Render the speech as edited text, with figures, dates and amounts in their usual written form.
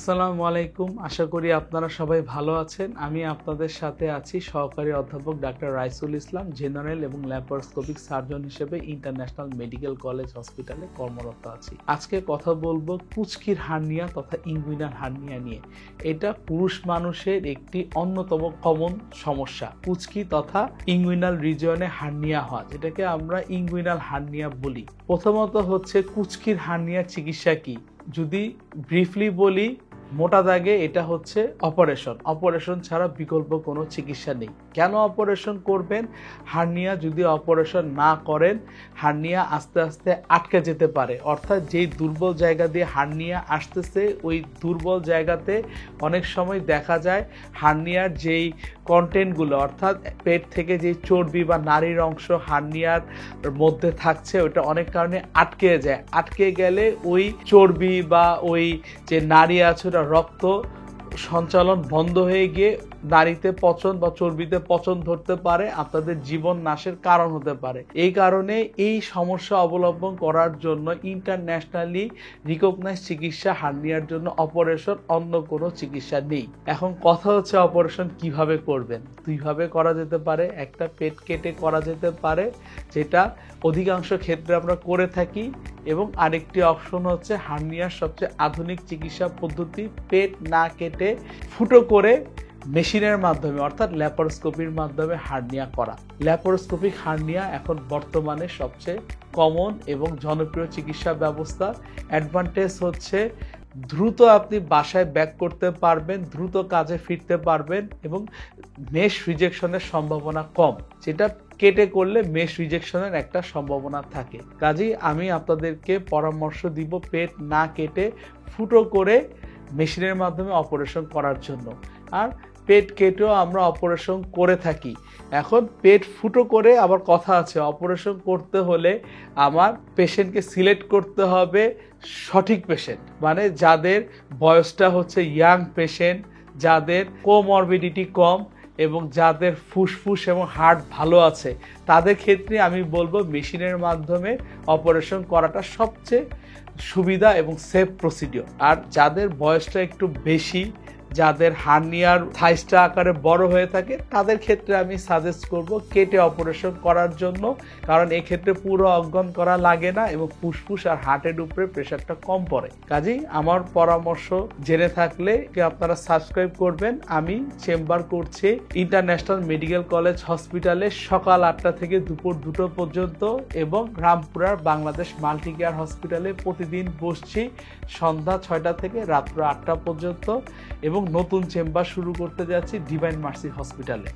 আসসালামু আলাইকুম। আশা করি আপনারা সবাই ভালো আছেন। আমি আপনাদের সাথে আছি সহকারী অধ্যাপক ডাক্তার রাইসুল ইসলাম, জেনারেল এবং ল্যাপারোস্কোপিক সার্জন হিসেবে ইন্টারন্যাশনাল মেডিকেল কলেজ হসপিটালে কর্মরত আছি। আজকে কথা বলবো কুচকির হার্নিয়া তথা ইঙ্গুইনাল হার্নিয়া নিয়ে। এটা পুরুষ মানুষের একটি অন্যতম কমন সমস্যা। কুচকি তথা ইঙ্গুইনাল রিজিয়নে হার্নিয়া হয়, যেটাকে আমরা ইঙ্গুইনাল হার্নিয়া বলি। প্রথমত হচ্ছে কুচকির হার্নিয়া চিকিৎসা কি? যদি ব্রিফলি বলি, মোটা দাগে এটা হচ্ছে অপারেশন ছাড়া বিকল্প কোনো চিকিৎসা নেই। কেন অপারেশন করবেন? হার্নিয়া যদি অপারেশন না করেন, হার্নিয়া আস্তে আস্তে আটকে যেতে পারে। অর্থাৎ যেই দুর্বল জায়গা দিয়ে হার্নিয়া আসতেছে, ওই দুর্বল জায়গাতে অনেক সময় দেখা যায় হার্নিয়ার যেই কন্টেন্টগুলো, অর্থাৎ পেট থেকে যে চর্বি বা নাড়ির অংশ হার্নিয়ার মধ্যে থাকছে, ওটা অনেক কারণে আটকে যায়। আটকে গেলে ওই চর্বি বা ওই যে নাড়ি আছে, ওটা রক্ত সঞ্চালন বন্ধ হয়ে গিয়ে নাড়িতে পচন বা চর্বিতে পচন ধরতে পারে, আপনাদের জীবন নাশের কারণ হতে পারে। এই কারণে এই সমস্যা অবলম্বন করার জন্য ইন্টারন্যাশনালি রিকগনাইজ চিকিৎসা হার্নিয়ার জন্য অপারেশন, অন্য কোনো চিকিৎসা নেই। এখন কথা হচ্ছে অপারেশন কিভাবে করবেন। দুইভাবে করা যেতে পারে। একটা পেট কেটে করা যেতে পারে, যেটা অধিকাংশ ক্ষেত্রে আমরা করে থাকি, এবং আরেকটি অপশন হচ্ছে হার্নিয়ার সবচেয়ে আধুনিক চিকিৎসা পদ্ধতি, পেট না কেটে ফুটো করে মেশিনের মাধ্যমে অর্থাৎ ল্যাপারোস্কোপির মাধ্যমে হার্নিয়া করা। ল্যাপারোস্কোপিক হার্নিয়া এখন বর্তমানে সবচেয়ে কমন এবং জনপ্রিয় চিকিৎসা ব্যবস্থা। অ্যাডভান্টেজ হচ্ছে দ্রুত আপনি বাসায় ব্যাক করতে পারবেন, দ্রুত কাজে ফিরতে পারবেন, এবং মেশ রিজেকশনের সম্ভাবনা কম, যেটা কেটে করলে মেশ রিজেকশনের একটা সম্ভাবনা থাকে। কাজেই আমি আপনাদেরকে পরামর্শ দিব পেট না কেটে ফুটো করে মেশিনের মাধ্যমে অপারেশন করার জন্য। আর পেট কেটেও আমরা অপারেশন করে থাকি। এখন পেট ফুটো করে আবার কথা আছে, অপারেশন করতে হলে আমার পেশেন্টকে সিলেক্ট করতে হবে সঠিক পেশেন্ট, মানে যাদের বয়সটা হচ্ছে ইয়াং পেশেন্ট, যাদের কোমরবিডিটি কম এবং যাদের ফুসফুস এবং হার্ট ভালো আছে, তাদের ক্ষেত্রে আমি বলবো মেশিনের মাধ্যমে অপারেশন করাটা সবচেয়ে সুবিধা এবং সেফ প্রসিডিওর। আর যাদের বয়সটা একটু বেশি, যাদের হার্নিয়ার সাইজটা আকারে বড় হয়ে থাকে, তাদের ক্ষেত্রে আমি সাজেস্ট করব কেটে অপারেশন করার জন্য, কারণ এক্ষেত্রে পুরো অজ্ঞান করা লাগে না এবং ফুসফুস আর হার্টের উপরে প্রেশারটা কম পড়ে। কাজেই আমার পরামর্শ জেনে থাকলে আপনারা সাবস্ক্রাইব করবেন। আমি চেম্বার করছি ইন্টারন্যাশনাল মেডিকেল কলেজ হসপিটালে সকাল 8টা থেকে দুপুর 2টো পর্যন্ত, এবং রামপুরার বাংলাদেশ মাল্টি কেয়ার হসপিটালে প্রতিদিন বসছি সন্ধ্যা 6টা থেকে রাত্র 8টা পর্যন্ত, এবং নতুন চেম্বার শুরু করতে যাচ্ছি ডিভাইন মার্সি হসপিটালে।